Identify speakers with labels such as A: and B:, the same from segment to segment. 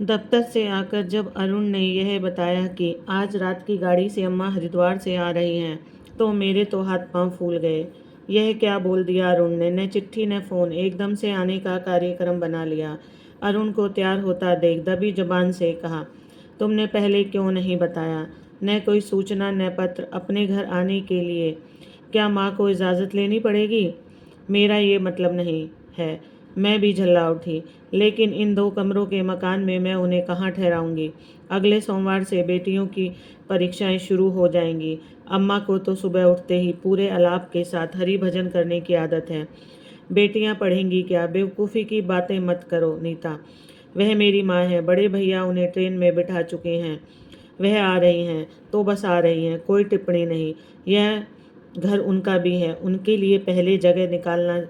A: दफ्तर से आकर जब अरुण ने यह बताया कि आज रात की गाड़ी से अम्मा हरिद्वार से आ रही हैं, तो मेरे तो हाथ पांव फूल गए। यह क्या बोल दिया अरुण ने? न चिट्ठी न फोन, एकदम से आने का कार्यक्रम बना लिया। अरुण को तैयार होता देख दबी जबान से कहा, तुमने पहले क्यों नहीं बताया? न कोई सूचना न पत्र, अपने घर आने के लिए क्या माँ को इजाज़त लेनी पड़ेगी? मेरा ये मतलब नहीं है। मैं भी झल्ला उठी। लेकिन इन 2 कमरों के मकान में मैं उन्हें कहाँ ठहराऊंगी? अगले सोमवार से बेटियों की परीक्षाएं शुरू हो जाएंगी। अम्मा को तो सुबह उठते ही पूरे अलाप के साथ हरि भजन करने की आदत है। बेटियां पढ़ेंगी क्या? बेवकूफ़ी की बातें मत करो नीता। वह मेरी माँ है। बड़े भैया उन्हें ट्रेन में बिठा चुके हैं। वह आ रही हैं तो बस आ रही हैं, कोई टिप्पणी नहीं। यह घर उनका भी है, उनके लिए पहले जगह निकालना,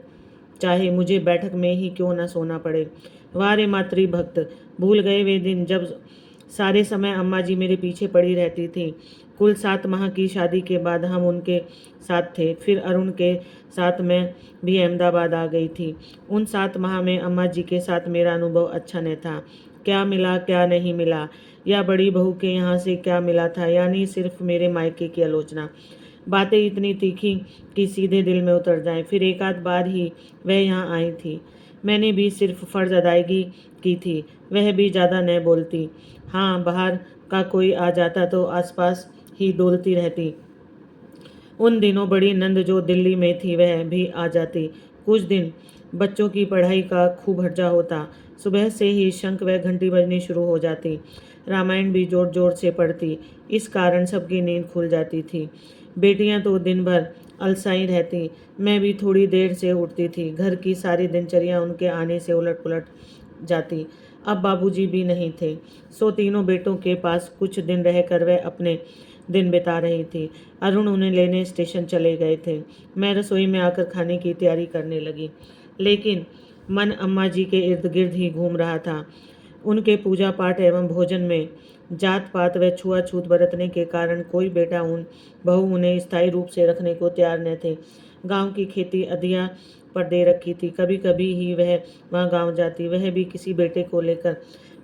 A: चाहे मुझे बैठक में ही क्यों न सोना पड़े। वाह रे मातृभक्त! भूल गए वे दिन जब सारे समय अम्मा जी मेरे पीछे पड़ी रहती थी। कुल 7 माह की शादी के बाद हम उनके साथ थे। फिर अरुण के साथ मैं भी अहमदाबाद आ गई थी। उन 7 माह में अम्मा जी के साथ मेरा अनुभव अच्छा न था। क्या मिला क्या नहीं मिला, या बड़ी बहू के यहाँ से क्या मिला था, यानी सिर्फ मेरे मायके की आलोचना। बातें इतनी तीखी कि सीधे दिल में उतर जाएं। फिर एक आध बार ही वह यहाँ आई थी। मैंने भी सिर्फ फ़र्ज़ अदायगी की थी। वह भी ज़्यादा न बोलती। हाँ, बाहर का कोई आ जाता तो आसपास ही डोलती रहती। उन दिनों बड़ी नंद जो दिल्ली में थी वह भी आ जाती। कुछ दिन बच्चों की पढ़ाई का खूब हर्जा होता। सुबह से ही शंख व घंटी बजनी शुरू हो जाती। रामायण भी जोर जोर से पढ़ती। इस कारण सबकी नींद खुल जाती थी। बेटियां तो दिन भर अलसाई रहती। मैं भी थोड़ी देर से उठती थी। घर की सारी दिनचर्या उनके आने से उलट पुलट जाती। अब बाबूजी भी नहीं थे, सो तीनों बेटों के पास कुछ दिन रहकर वह अपने दिन बिता रही थी। अरुण उन्हें लेने स्टेशन चले गए थे। मैं रसोई में आकर खाने की तैयारी करने लगी, लेकिन मन अम्मा जी के इर्द गिर्द ही घूम रहा था। उनके पूजा पाठ एवं भोजन में जात पात व छुआछूत बरतने के कारण कोई बेटा बहू उन्हें स्थायी रूप से रखने को तैयार न थे। गांव की खेती अधिया पर दे रखी थी। कभी कभी ही वह वहाँ गांव जाती, वह भी किसी बेटे को लेकर।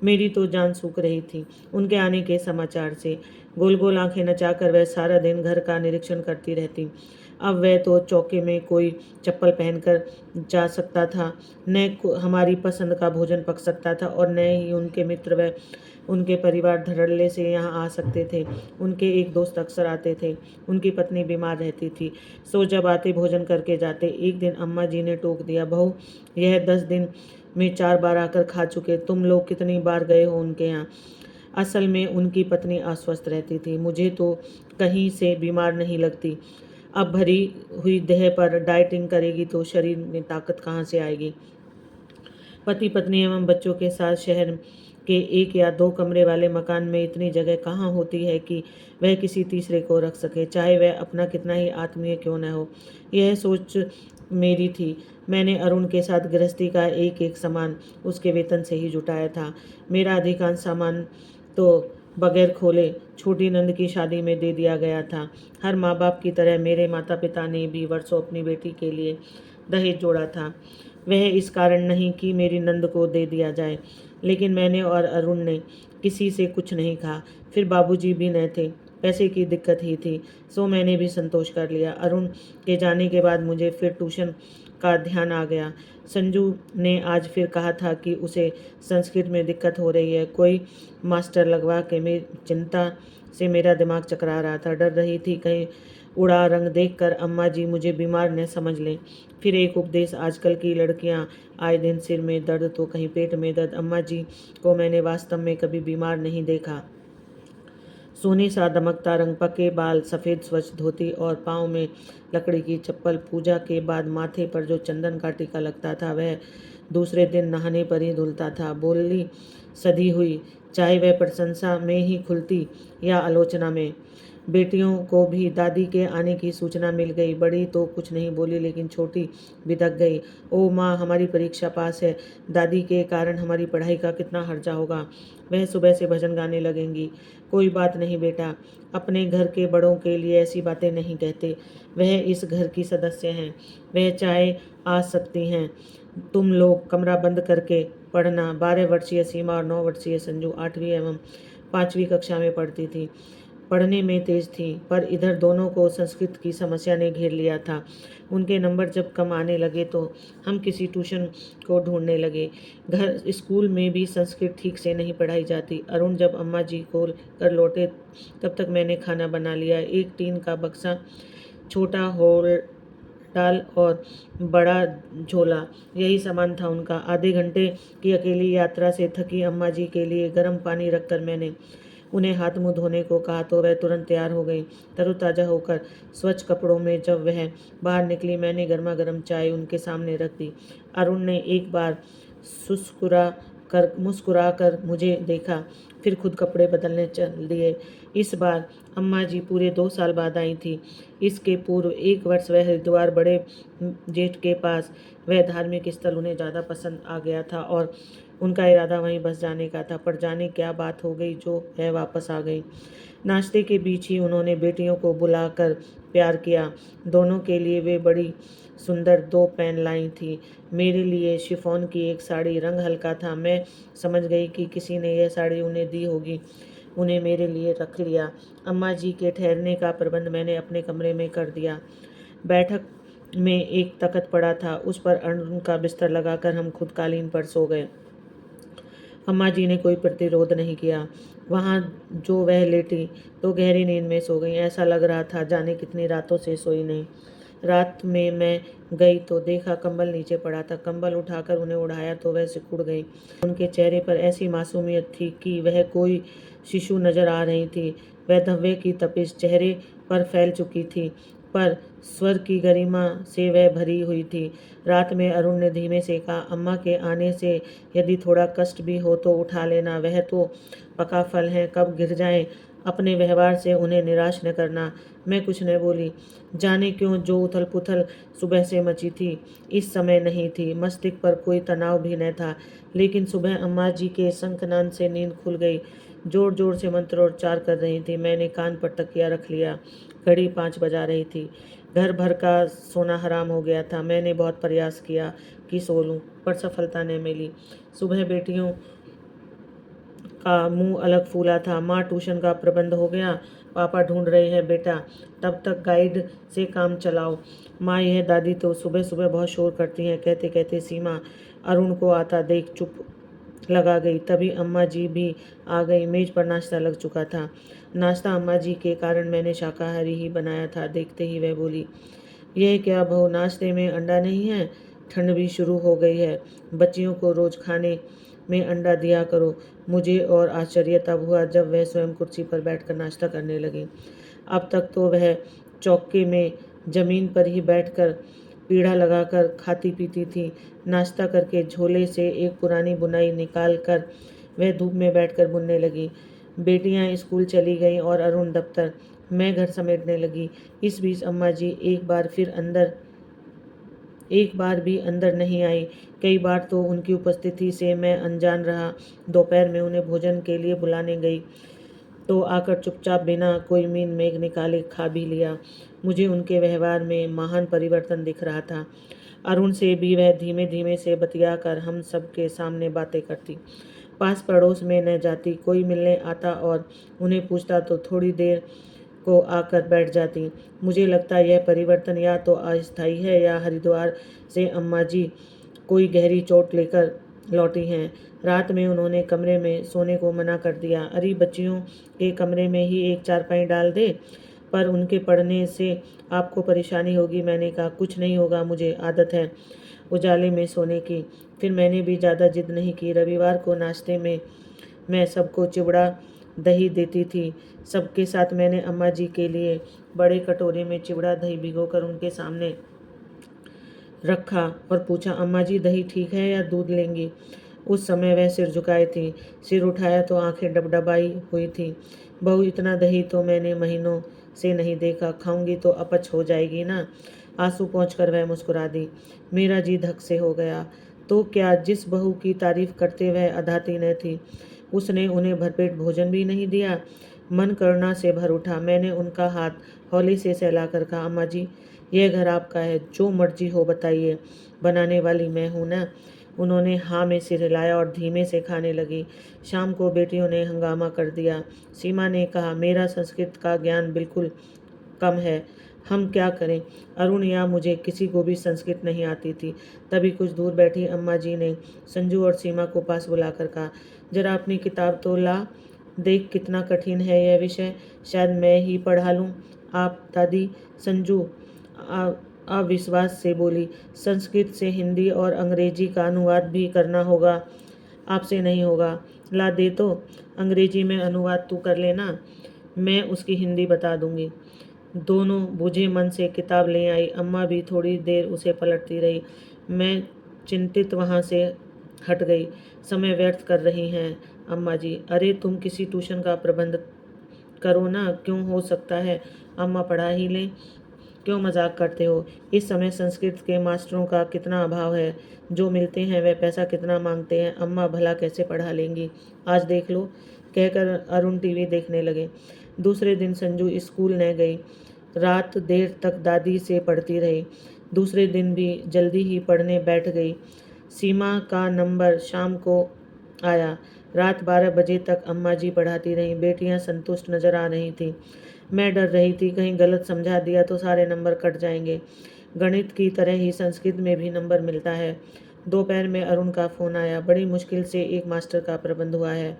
A: मेरी तो जान सूख रही थी उनके आने के समाचार से। गोल गोल आंखें नचाकर वह सारा दिन घर का निरीक्षण करती रहती। अब वह तो चौके में कोई चप्पल पहनकर जा सकता था, न हमारी पसंद का भोजन पक सकता था, और न ही उनके मित्र व उनके परिवार धड़ल्ले से यहाँ आ सकते थे। उनके एक दोस्त अक्सर आते थे। उनकी पत्नी बीमार रहती थी, सो जब आते भोजन करके जाते। एक दिन अम्मा जी ने टोक दिया, बहू यह 10 दिन में 4 बार आकर खा चुके, तुम लोग कितनी बार गए हो उनके यहाँ? असल में उनकी पत्नी अस्वस्थ रहती थी। मुझे तो कहीं से बीमार नहीं लगती। अब भरी हुई देह पर डाइटिंग करेगी तो शरीर में ताकत कहाँ से आएगी? पति पत्नी एवं बच्चों के साथ शहर के 1 या 2 कमरे वाले मकान में इतनी जगह कहाँ होती है कि वह किसी तीसरे को रख सके, चाहे वह अपना कितना ही आत्मीय क्यों न हो। यह सोच मेरी थी। मैंने अरुण के साथ गृहस्थी का एक एक सामान उसके वेतन से ही जुटाया था। मेरा अधिकांश सामान तो बगैर खोले छोटी नंद की शादी में दे दिया गया था। हर माँ बाप की तरह मेरे माता पिता ने भी वर्षों अपनी बेटी के लिए दहेज जोड़ा था। वह इस कारण नहीं कि मेरी नंद को दे दिया जाए, लेकिन मैंने और अरुण ने किसी से कुछ नहीं कहा। फिर बाबूजी भी न थे, पैसे की दिक्कत ही थी, सो मैंने भी संतोष कर लिया। अरुण के जाने के बाद मुझे फिर ट्यूशन का ध्यान आ गया। संजू ने आज फिर कहा था कि उसे संस्कृत में दिक्कत हो रही है। कोई मास्टर लगवा के मेरी चिंता से मेरा दिमाग चकरा रहा था। डर रही थी कहीं उड़ा रंग देखकर अम्मा जी मुझे बीमार न समझ लें। फिर एक उपदेश, आजकल की लड़कियां आए दिन सिर में दर्द तो कहीं पेट में दर्द। अम्मा जी को मैंने वास्तव में कभी बीमार नहीं देखा। सोने सा दमकता रंग, पके बाल, सफ़ेद स्वच्छ धोती और पाँव में लकड़ी की चप्पल। पूजा के बाद माथे पर जो चंदन का टीका लगता था वह दूसरे दिन नहाने पर ही धुलता था। बोली सधी हुई, चाहे वह प्रशंसा में ही खुलती या आलोचना में। बेटियों को भी दादी के आने की सूचना मिल गई। बड़ी तो कुछ नहीं बोली, लेकिन छोटी बिदक गई। ओ माँ, हमारी परीक्षा पास है, दादी के कारण हमारी पढ़ाई का कितना हर्जा होगा। वह सुबह से भजन गाने लगेंगी। कोई बात नहीं बेटा, अपने घर के बड़ों के लिए ऐसी बातें नहीं कहते। वह इस घर की सदस्य हैं, वह चाहे आ सकती हैं। तुम लोग कमरा बंद करके पढ़ना। 12 वर्षीय सीमा और 9 वर्षीय संजू 8वीं एवं 5वीं कक्षा में पढ़ती थी। पढ़ने में तेज थी, पर इधर दोनों को संस्कृत की समस्या ने घेर लिया था। उनके नंबर जब कम आने लगे तो हम किसी ट्यूशन को ढूंढने लगे। घर स्कूल में भी संस्कृत ठीक से नहीं पढ़ाई जाती। अरुण जब अम्मा जी को कर लौटे तब तक मैंने खाना बना लिया। एक टीन का बक्सा, छोटा होल डाल और बड़ा झोला, यही सामान था उनका। आधे घंटे की अकेली यात्रा से थकी अम्मा जी के लिए गर्म पानी रखकर मैंने उन्हें हाथ मुंह धोने को कहा तो वह तुरंत तैयार हो गई। तरोताजा होकर स्वच्छ कपड़ों में जब वह बाहर निकली, मैंने गर्मा गर्म चाय उनके सामने रख दी। अरुण ने एक बार मुस्कुरा कर मुझे देखा, फिर खुद कपड़े बदलने चल दिए। इस बार अम्मा जी पूरे 2 साल बाद आई थी। इसके पूर्व 1 वर्ष वह हरिद्वार बड़े जेठ के पास, वह धार्मिक स्थल उन्हें ज़्यादा पसंद आ गया था और उनका इरादा वहीं बस जाने का था। पर जाने क्या बात हो गई जो वह वापस आ गई। नाश्ते के बीच ही उन्होंने बेटियों को बुलाकर प्यार किया। दोनों के लिए वे बड़ी सुंदर 2 पेन लाई थी। मेरे लिए शिफॉन की एक साड़ी, रंग हल्का था। मैं समझ गई कि किसी ने यह साड़ी उन्हें दी होगी। उन्हें मेरे लिए रख लिया। अम्मा जी के ठहरने का प्रबंध मैंने अपने कमरे में कर दिया। बैठक में एक तख्त पड़ा था, उस पर अरुण का बिस्तर लगाकर हम खुद कालीन पर सो गए। अम्मा जी ने कोई प्रतिरोध नहीं किया। वहाँ जो वह लेटी तो गहरी नींद में सो गई। ऐसा लग रहा था जाने कितनी रातों से सोई नहीं। रात में मैं गई तो देखा कंबल नीचे पड़ा था। कंबल उठाकर उन्हें उड़ाया तो वह सिकुड़ गई। उनके चेहरे पर ऐसी मासूमियत थी कि वह कोई शिशु नजर आ रही थी। वह धव्वे की तपिश चेहरे पर फैल चुकी थी, पर स्वर की गरिमा से वह भरी हुई थी। रात में अरुण ने धीमे से कहा, अम्मा के आने से यदि थोड़ा कष्ट भी हो तो उठा लेना, वह तो पका फल है, कब गिर जाएं। अपने व्यवहार से उन्हें निराश न करना। मैं कुछ न बोली। जाने क्यों जो उथल पुथल सुबह से मची थी, इस समय नहीं थी। मस्तिष्क पर कोई तनाव भी न था। लेकिन सुबह अम्मा जी के शंखनाद से नींद खुल गई। जोर जोर से मंत्रोच्चार कर रही थी। मैंने कान पर तकिया रख लिया। घड़ी 5 बजा रही थी। घर भर का सोना हराम हो गया था। मैंने बहुत प्रयास किया कि सो लूं, पर सफलता न मिली। सुबह बेटियों का मुंह अलग फूला था। माँ, ट्यूशन का प्रबंध हो गया? पापा ढूंढ रहे हैं बेटा, तब तक गाइड से काम चलाओ। माँ, यह दादी तो सुबह सुबह बहुत शोर करती हैं। कहते कहते सीमा अरुण को आता देख चुप लगा गई। तभी अम्मा जी भी आ गई। मेज पर नाश्ता लग चुका था। नाश्ता अम्मा जी के कारण मैंने शाकाहारी ही बनाया था। देखते ही वह बोली, यह क्या बहू, नाश्ते में अंडा नहीं है? ठंड भी शुरू हो गई है, बच्चियों को रोज खाने में अंडा दिया करो। मुझे और आश्चर्य तब हुआ जब वह स्वयं कुर्सी पर बैठकर नाश्ता करने लगी। अब तक तो वह चौके में जमीन पर ही बैठकर पीढ़ा लगाकर खाती पीती थी। नाश्ता करके झोले से एक पुरानी बुनाई निकाल कर वह धूप में बैठकर बुनने लगी। बेटियां स्कूल चली गईं और अरुण दफ्तर। मैं घर समेटने लगी। इस बीच अम्मा जी एक बार भी अंदर नहीं आई। कई बार तो उनकी उपस्थिति से मैं अनजान रहा। दोपहर में उन्हें भोजन के लिए बुलाने गई तो आकर चुपचाप बिना कोई मीन मेघ निकाले खा भी लिया। मुझे उनके व्यवहार में महान परिवर्तन दिख रहा था। अरुण से भी वह धीमे धीमे से बतियाकर हम सबके सामने बातें करती। पास पड़ोस में न जाती। कोई मिलने आता और उन्हें पूछता तो थोड़ी देर को आकर बैठ जाती। मुझे लगता यह परिवर्तन या तो अस्थायी है या हरिद्वार से अम्मा जी कोई गहरी चोट लेकर लौटी हैं। रात में उन्होंने कमरे में सोने को मना कर दिया। अरे, बच्चियों के कमरे में ही एक चारपाई डाल दे, पर उनके पढ़ने से आपको परेशानी होगी। मैंने कहा, कुछ नहीं होगा, मुझे आदत है उजाले में सोने की। फिर मैंने भी ज़्यादा जिद नहीं की। रविवार को नाश्ते में मैं सबको चिवड़ा दही देती थी। सबके साथ मैंने अम्मा जी के लिए बड़े कटोरे में चिवड़ा दही भिगोकर उनके सामने रखा और पूछा, अम्मा जी दही ठीक है या दूध लेंगी? उस समय वह सिर झुकाए थी। सिर उठाया तो आंखें डबडबाई हुई थी। बहू, इतना दही तो मैंने महीनों से नहीं देखा। खाऊंगी तो अपच हो जाएगी ना। आंसू पोंछकर वह मुस्कुरा दी। मेरा जी धक से हो गया। तो क्या जिस बहू की तारीफ करते वह अधाती न थी, उसने उन्हें भरपेट भोजन भी नहीं दिया। मन करुणा से भर उठा। मैंने उनका हाथ हौले से सहलाकर कहा, अम्मा जी, यह घर आपका है, जो मर्जी हो बताइए, बनाने वाली मैं हूं ना। उन्होंने हाँ में सिर हिलाया और धीमे से खाने लगी। शाम को बेटियों ने हंगामा कर दिया। सीमा ने कहा, मेरा संस्कृत का ज्ञान बिल्कुल कम है, हम क्या करें। अरुण या मुझे किसी को भी संस्कृत नहीं आती थी। तभी कुछ दूर बैठी अम्मा जी ने संजू और सीमा को पास बुलाकर कहा, जरा अपनी किताब तो ला, देख कितना कठिन है यह विषय, शायद मैं ही पढ़ा लूँ। आप दादी, संजू अविश्वास से बोली, संस्कृत से हिंदी और अंग्रेजी का अनुवाद भी करना होगा, आपसे नहीं होगा। ला दे तो, अंग्रेजी में अनुवाद तू कर लेना, मैं उसकी हिंदी बता दूंगी। दोनों बुझे मन से किताब ले आई। अम्मा भी थोड़ी देर उसे पलटती रही। मैं चिंतित वहाँ से हट गई। समय व्यर्थ कर रही हैं अम्मा जी। अरे तुम किसी ट्यूशन का प्रबंध करो ना, क्यों हो सकता है अम्मा पढ़ा ही लें, क्यों मजाक करते हो। इस समय संस्कृत के मास्टरों का कितना अभाव है, जो मिलते हैं वह पैसा कितना मांगते हैं, अम्मा भला कैसे पढ़ा लेंगी, आज देख लो, कहकर अरुण टीवी देखने लगे। दूसरे दिन संजू स्कूल न गई। रात देर तक दादी से पढ़ती रही। दूसरे दिन भी जल्दी ही पढ़ने बैठ गई। सीमा का नंबर शाम को आया। रात 12 बजे तक अम्मा जी पढ़ाती रहीं। बेटियां संतुष्ट नजर आ रही थीं। मैं डर रही थी कहीं गलत समझा दिया तो सारे नंबर कट जाएंगे। गणित की तरह ही संस्कृत में भी नंबर मिलता है। दोपहर में अरुण का फ़ोन आया। बड़ी मुश्किल से एक मास्टर का प्रबंध हुआ है,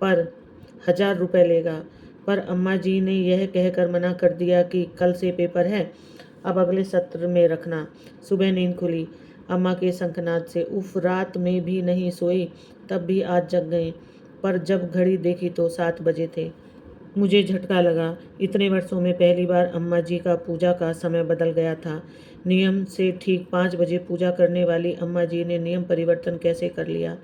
A: पर 1000 रुपये लेगा। पर अम्मा जी ने यह कहकर मना कर दिया कि कल से पेपर है, अब अगले सत्र में रखना। सुबह नींद खुली अम्मा के शंखनाद से। उफ, रात में भी नहीं सोई, तब भी आज जग गई, पर जब घड़ी देखी तो 7 बजे थे। मुझे झटका लगा। इतने वर्षों में पहली बार अम्मा जी का पूजा का समय बदल गया था। नियम से ठीक 5 बजे पूजा करने वाली अम्मा जी ने नियम परिवर्तन कैसे कर लिया।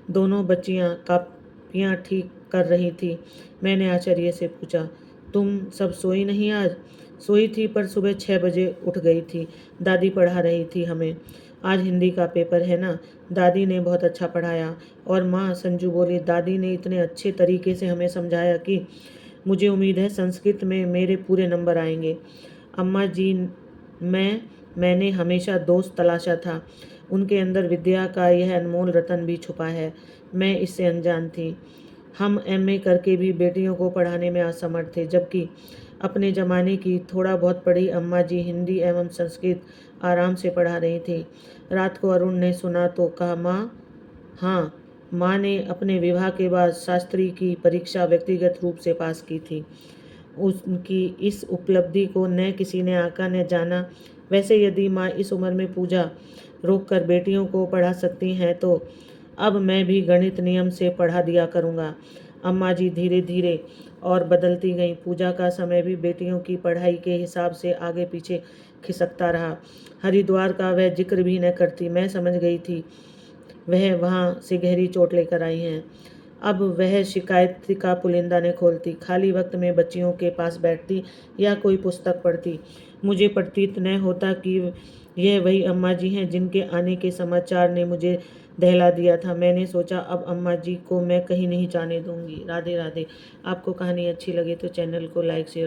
A: दोनों बच्चियां कापियां ठीक कर रही थी। मैंने आश्चर्य से पूछा, तुम सब सोई नहीं आज। सोई थी, पर सुबह 6 बजे उठ गई थी। दादी पढ़ा रही थी हमें। आज हिंदी का पेपर है ना, दादी ने बहुत अच्छा पढ़ाया। और माँ, संजू बोली, दादी ने इतने अच्छे तरीके से हमें समझाया कि मुझे उम्मीद है संस्कृत में मेरे पूरे नंबर आएंगे। अम्मा जी, मैंने हमेशा दोस्त तलाशा था। उनके अंदर विद्या का यह अनमोल रतन भी छुपा है। मैं इससे अनजान थी। हम एमए करके भी बेटियों को पढ़ाने में असमर्थ थे, जबकि अपने ज़माने की थोड़ा बहुत पढ़ी अम्मा जी हिंदी एवं संस्कृत आराम से पढ़ा रही थी। रात को अरुण ने सुना तो कहा, माँ। हाँ, माँ ने अपने विवाह के बाद शास्त्री की परीक्षा व्यक्तिगत रूप से पास की थी। उनकी इस उपलब्धि को न किसी ने आका न जाना। वैसे यदि माँ इस उम्र में पूजा रोककर बेटियों को पढ़ा सकती हैं तो अब मैं भी गणित नियम से पढ़ा दिया करूँगा। अम्मा जी धीरे धीरे और बदलती गईं। पूजा का समय भी बेटियों की पढ़ाई के हिसाब से आगे पीछे खिसकता रहा। हरिद्वार का वह जिक्र भी न करती। मैं समझ गई थी वह वहाँ से गहरी चोट लेकर आई हैं। अब वह शिकायत का पुलिंदा न खोलती। खाली वक्त में बच्चियों के पास बैठती या कोई पुस्तक पढ़ती। मुझे प्रतीत न होता कि यह वही अम्मा जी हैं जिनके आने के समाचार ने मुझे दहला दिया था। मैंने सोचा अब अम्मा जी को मैं कहीं नहीं जाने दूंगी। राधे राधे। आपको कहानी अच्छी लगे तो चैनल को लाइक शेयर